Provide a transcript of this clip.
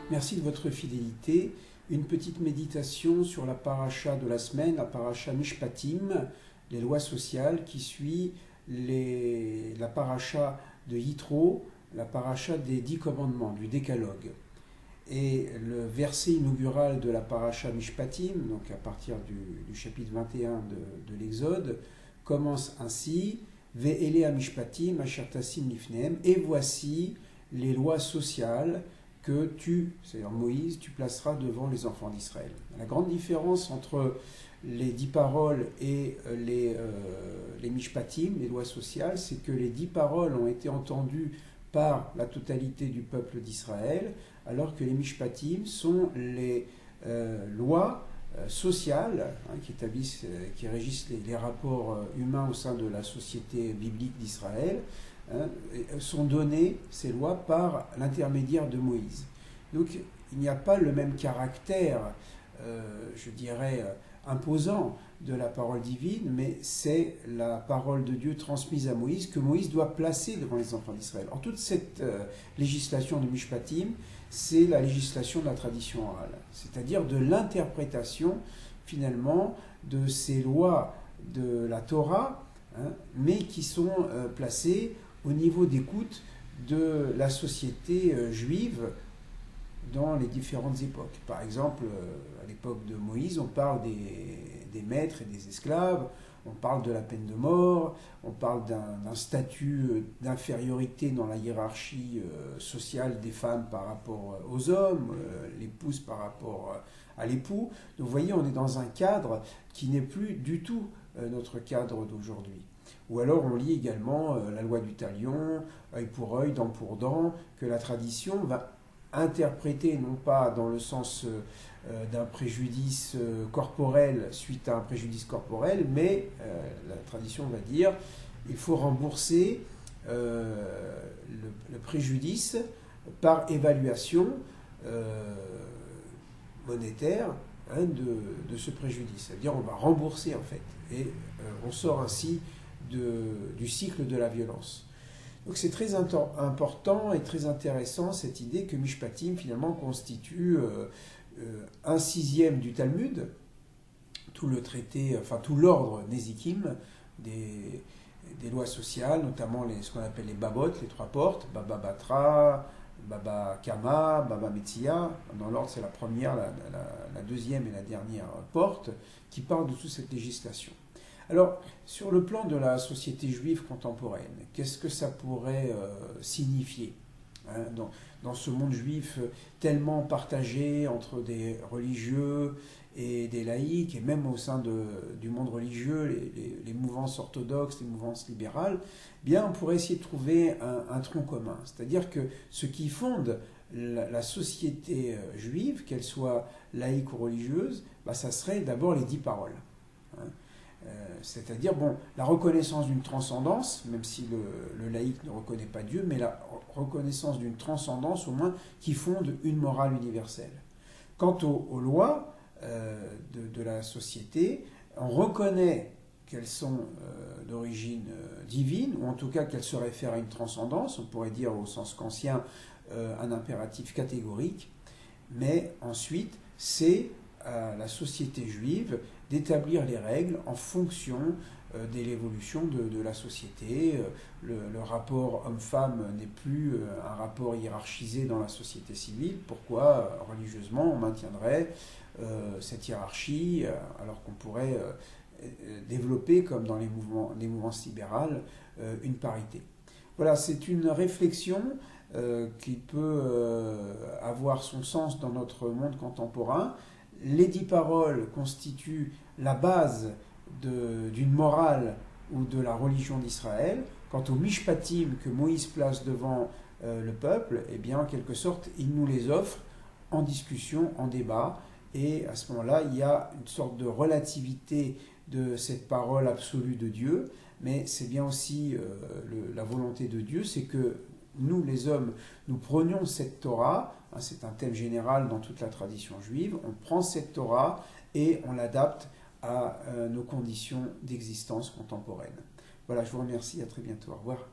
Merci de votre fidélité. Une petite méditation sur la paracha de la semaine, la paracha Mishpatim, les lois sociales, qui suit la paracha de Yitro, la paracha des 10 commandements, du décalogue. Et le verset inaugural de la paracha Mishpatim, donc à partir du chapitre 21 de l'Exode, commence ainsi: Ve'ele Mishpatim asher tasim lifnehem, et voici les lois sociales que c'est-à-dire Moïse, tu placeras devant les enfants d'Israël. La grande différence entre les 10 paroles et les Mishpatim, les lois sociales, c'est que les 10 paroles ont été entendues par la totalité du peuple d'Israël, alors que les Mishpatim sont les lois sociales qui régissent les rapports humains au sein de la société biblique d'Israël, sont données, ces lois, par l'intermédiaire de Moïse. Donc il n'y a pas le même caractère, je dirais, imposant de la parole divine, mais c'est la parole de Dieu transmise à Moïse que Moïse doit placer devant les enfants d'Israël. En toute cette législation de Mishpatim, c'est la législation de la tradition orale, c'est-à-dire de l'interprétation finalement de ces lois de la Torah, mais qui sont placées au niveau d'écoute de la société juive dans les différentes époques. Par exemple, à l'époque de Moïse, on parle des maîtres et des esclaves, on parle de la peine de mort, on parle d'un statut d'infériorité dans la hiérarchie sociale des femmes par rapport aux hommes, l'épouse par rapport à l'époux. Donc vous voyez, on est dans un cadre qui n'est plus du tout notre cadre d'aujourd'hui. Ou alors on lit également la loi du talion, œil pour œil, dent pour dent, que la tradition va interpréter non pas dans le sens d'un préjudice corporel suite à un préjudice corporel, mais la tradition va dire il faut rembourser le préjudice par évaluation monétaire de ce préjudice. C'est-à-dire on va rembourser en fait, et on sort ainsi du cycle de la violence. Donc c'est très important et très intéressant cette idée que Mishpatim finalement constitue un sixième du Talmud, tout le traité, enfin tout l'ordre Nézikim des lois sociales, notamment ce qu'on appelle les babot, les trois portes, Baba Batra, Baba Kama, Baba Metzia. Dans l'ordre, c'est la première, la deuxième et la dernière porte qui parlent de toute cette législation. Alors, sur le plan de la société juive contemporaine, qu'est-ce que ça pourrait signifier dans ce monde juif tellement partagé entre des religieux et des laïcs, et même au sein du monde religieux, les mouvances orthodoxes, les mouvances libérales, bien on pourrait essayer de trouver un tronc commun. C'est-à-dire que ce qui fonde la société juive, qu'elle soit laïque ou religieuse, ça serait d'abord les 10 paroles. C'est-à-dire, la reconnaissance d'une transcendance, même si le laïc ne reconnaît pas Dieu, mais la reconnaissance d'une transcendance au moins qui fonde une morale universelle. Quant aux lois de la société, on reconnaît qu'elles sont d'origine divine, ou en tout cas qu'elles se réfèrent à une transcendance, on pourrait dire au sens kantien un impératif catégorique, mais ensuite c'est à la société juive d'établir les règles en fonction de l'évolution de la société. Le rapport homme-femme n'est plus un rapport hiérarchisé dans la société civile. Pourquoi, religieusement, on maintiendrait cette hiérarchie alors qu'on pourrait développer, comme dans les mouvances libérales, une parité. Voilà, c'est une réflexion qui peut avoir son sens dans notre monde contemporain. Les 10 paroles constituent la base d'une morale ou de la religion d'Israël. Quant aux Mishpatim que Moïse place devant le peuple, eh bien, en quelque sorte, il nous les offre en discussion, en débat, et à ce moment-là, il y a une sorte de relativité de cette parole absolue de Dieu, mais c'est bien aussi la volonté de Dieu, c'est que nous, les hommes, nous prenions cette Torah, c'est un thème général dans toute la tradition juive, on prend cette Torah et on l'adapte à nos conditions d'existence contemporaine. Voilà, je vous remercie, à très bientôt, au revoir.